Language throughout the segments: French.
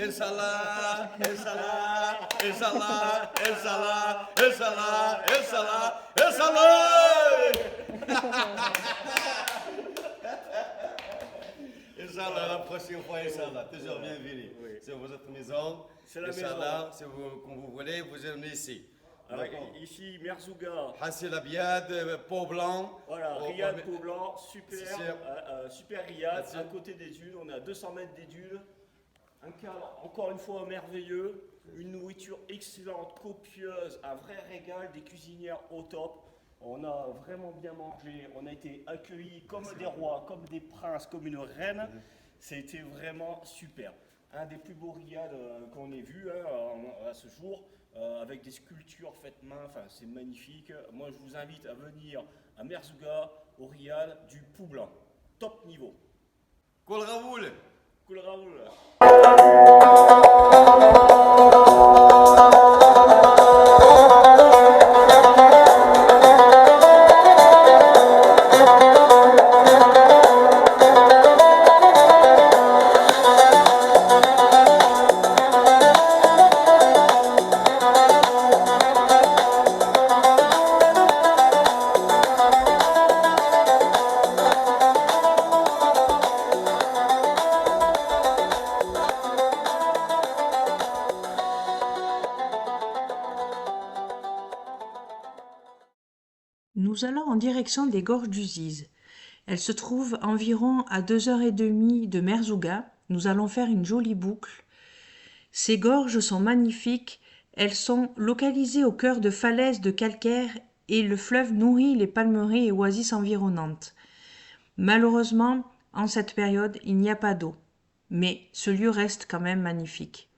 Et ça là, et ça là, et ça là, et ça là, et ça là, et ça là, et ça là. Inch'Allah, la prochaine fois, Inch'Allah, toujours bienvenue. Oui. C'est votre maison. C'est la Inch'Allah, maison. si vous, quand vous voulez, vous venez ici. Alors, D'accord. ici, Merzouga, Hassil Abiad, Pau Blanc. voilà, Oh, Riyad oh, Pau Blanc, super, super Riyad, Merci. à côté des dunes, on est à 200 mètres des dunes, un cadre encore une fois merveilleux, une nourriture excellente, copieuse, un vrai régal, des cuisinières au top. On a vraiment bien mangé, on a été accueillis comme des rois, comme des princes, comme une reine. C'était vraiment super. Un des plus beaux riads qu'on ait vu à ce jour, avec des sculptures faites main, enfin c'est magnifique. Moi je vous invite à venir à Merzouga, au riad du Poublan. Top niveau. Kol Raoul. Cool Raoul. Nous allons en direction des gorges du Ziz. Elles se trouvent environ à 2h30 de Merzouga. Nous allons faire une jolie boucle. Ces gorges sont magnifiques. Elles sont localisées au cœur de falaises de calcaire et le fleuve nourrit les palmeries et oasis environnantes. Malheureusement, en cette période, il n'y a pas d'eau. Mais ce lieu reste quand même magnifique.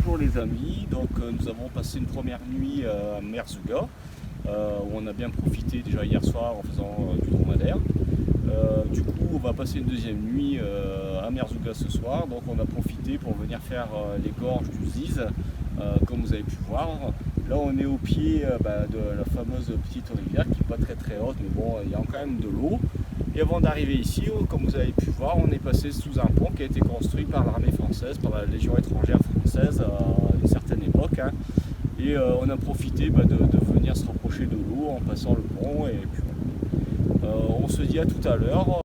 Bonjour les amis, donc nous avons passé une première nuit à Merzouga où on a bien profité déjà hier soir en faisant du dromadaire. Du coup on va passer une deuxième nuit à Merzouga ce soir, donc on a profité pour venir faire les gorges du Ziz comme vous avez pu voir. Là on est au pied de la fameuse petite rivière qui n'est pas très haute, mais bon il y a quand même de l'eau. Et avant d'arriver ici, comme vous avez pu voir, on est passé sous un pont qui a été construit par l'armée française, par la Légion étrangère française à une certaine époque. Et on a profité de venir se rapprocher de l'eau en passant le pont. Et puis on se dit à tout à l'heure.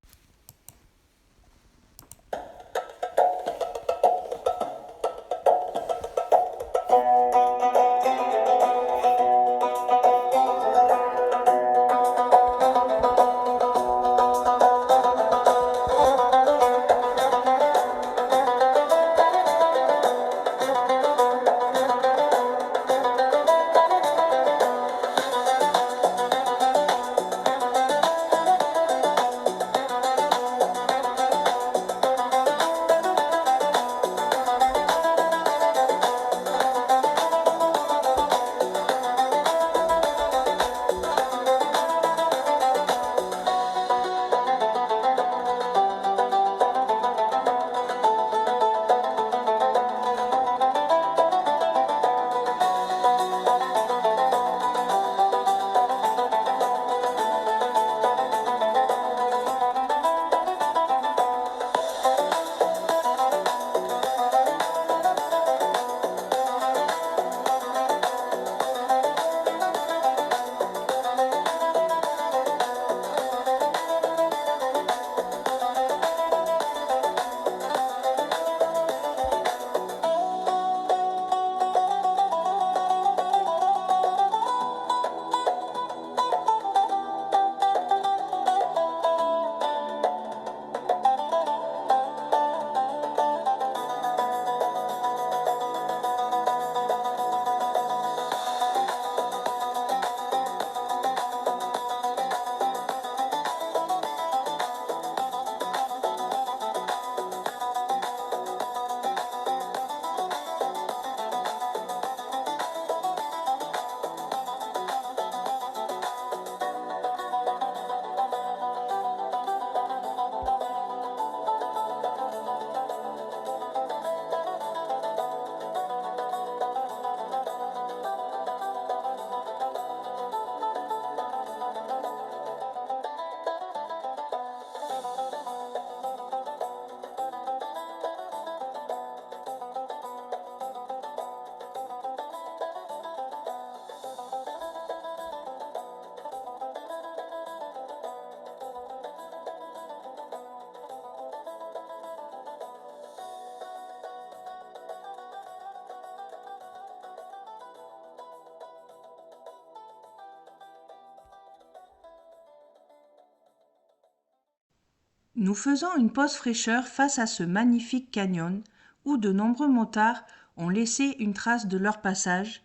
Nous faisons une pause fraîcheur face à ce magnifique canyon où de nombreux motards ont laissé une trace de leur passage.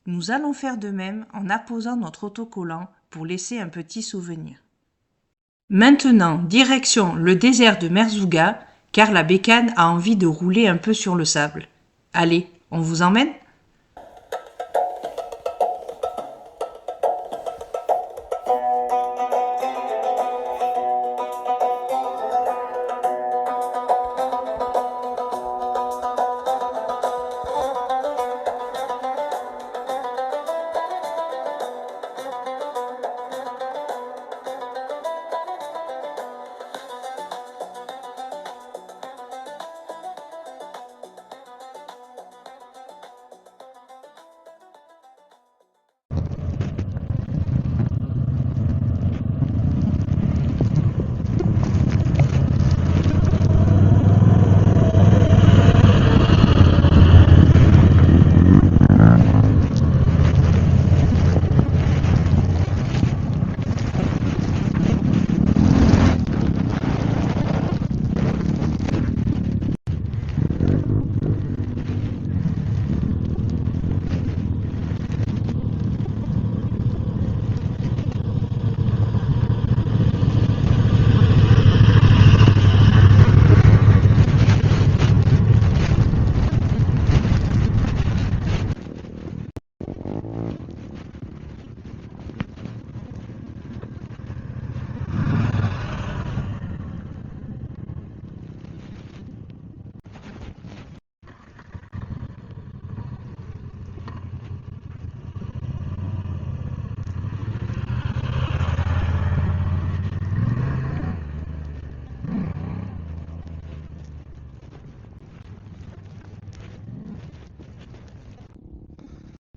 Nous allons faire de même en apposant notre autocollant pour laisser un petit souvenir. Maintenant, direction le désert de Merzouga, car la bécane a envie de rouler un peu sur le sable. Allez, on vous emmène ?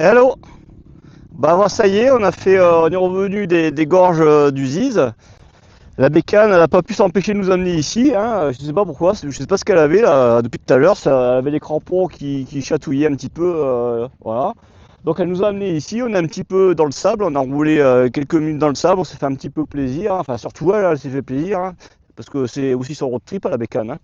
Hello. Bah voilà, ça y est, on est revenu des gorges du Ziz. La bécane, elle n'a pas pu s'empêcher de nous amener ici, hein. Je sais pas pourquoi, je sais pas ce qu'elle avait là depuis tout à l'heure, ça avait les crampons qui chatouillaient un petit peu, voilà. Donc elle nous a amenés ici, on est un petit peu dans le sable, on a roulé quelques minutes dans le sable, on s'est fait un petit peu plaisir, hein. Enfin surtout elle s'est fait plaisir, hein, parce que c'est aussi son road trip à la bécane, hein.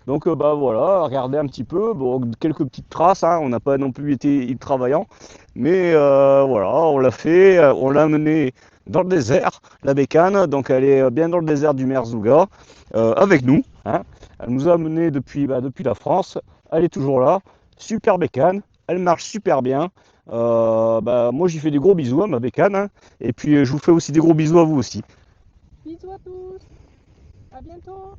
Donc bah voilà, regardez un petit peu, bon, quelques petites traces, hein, on n'a pas non plus été ultra vaillant, mais voilà, on l'a fait, on l'a amené dans le désert, la bécane, donc elle est bien dans le désert du Merzouga, avec nous, hein. Elle nous a amené depuis la France, elle est toujours là, super bécane, elle marche super bien. Moi j'y fais des gros bisous à ma bécane, hein, et puis je vous fais aussi des gros bisous à vous aussi. Bisous à tous. À bientôt.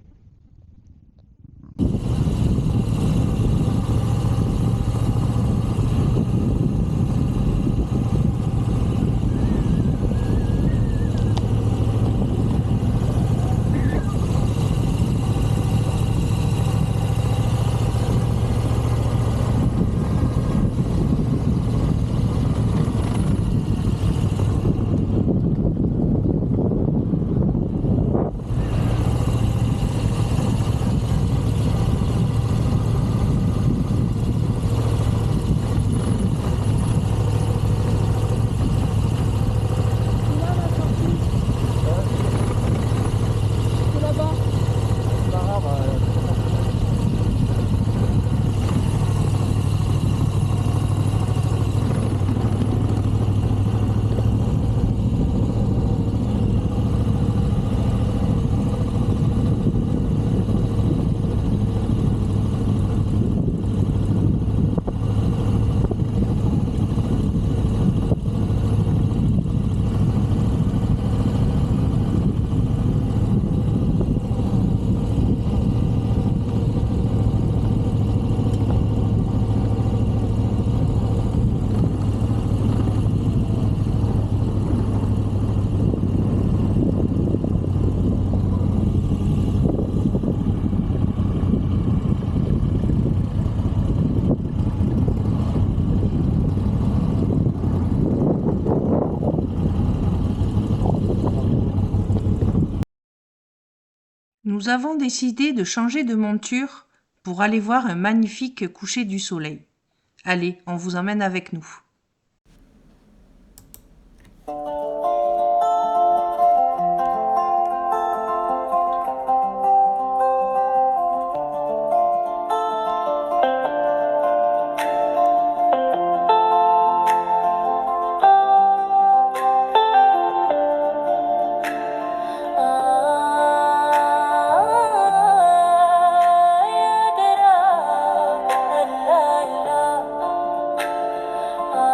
Nous avons décidé de changer de monture pour aller voir un magnifique coucher du soleil. Allez, on vous emmène avec nous. Ah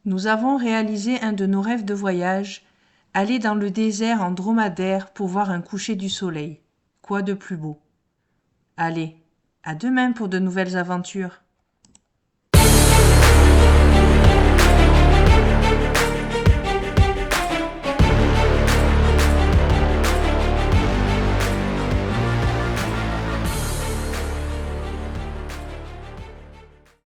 Nous avons réalisé un de nos rêves de voyage, aller dans le désert en dromadaire pour voir un coucher du soleil. Quoi de plus beau? Allez, à demain pour de nouvelles aventures.